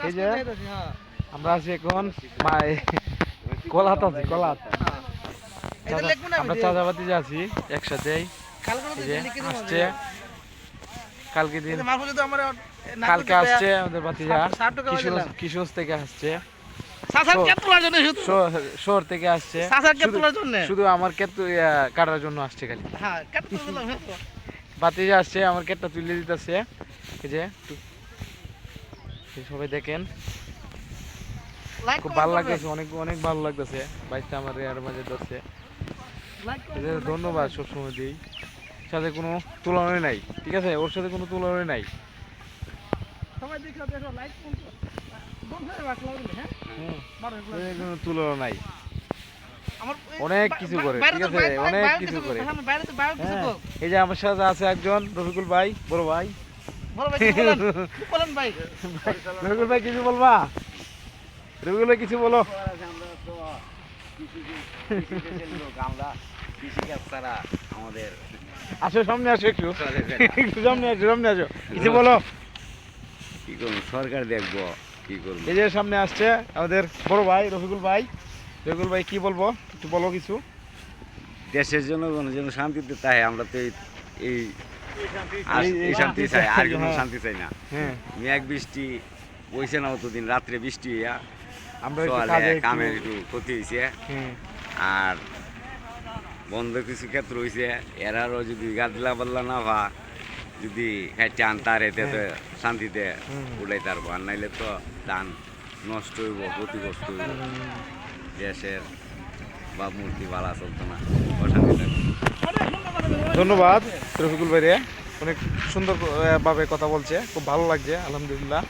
এই যে আমরা আছি এখন কলাত আছি কলাত আমরা চাঁদাবাতি যে আছি একসাথেই আসছে কালকে দিন কালকে আসছে আমাদের বাতিজা কিশোর থেকে আসছে শহর থেকে আসছে শুধু আমার ক্ষেত কাটার জন্য আসছে খালি বাতিজা আসছে আমার ক্ষেতটা তুলে দিতেছে এই যে সবাই দেখেন খুব ভালো লাগতেছে অনেক অনেক ভালো লাগতেছে বাইকটা আমার এর মাঝে ধরছে ধন্যবাদ সবসময় দিই সাথে কোনো তুলনাই নাই ঠিক আছে ওর সাথে কোনো তুলনাই নাই কোনো তুলনা নাই অনেক কিছু করে ঠিক আছে অনেক কিছু করে এই যে আমার সাথে আছে একজন রফিকুল ভাই বড় ভাই রফিকুল ভাই কিছু বলবা রফিকুল ভাই কিছু বলো আমাদের আসো সামনে আসো একটু সামনে আসো কিছু বলো কি করবো সরকার দেখবো কি করবো এই যে সামনে আসছে আমাদের বড় ভাই রফিকুল ভাই কি বলবো একটু বলো কিছু দেশের জনগণ যেন শান্তিতে তাই আমরা তো এই শান্তি চাই আর কোনো শান্তি চাই না মেঘ বৃষ্টি বইছে না অতদিন রাত্রে বৃষ্টি হইয়া আমরা কামের একটু ক্ষতি হয়েছে আর বন্ধ কিছু ক্ষেত্র হয়েছে এরারও যদি গাদলা বাদলা না ভা যদি চান তার এতে তো শান্তিতে উঠাই তারপর আর নাইলে তো ধান নষ্ট হইব ক্ষতিগ্রস্ত হইব দেশের বা মূর্তি ভাড়া চলতো না অশান্তি থাকবে। ধন্যবাদ রফিকুল ভাই রে অনেক সুন্দর ভাবে কথা বলছে খুব ভালো লাগছে আলহামদুলিল্লাহ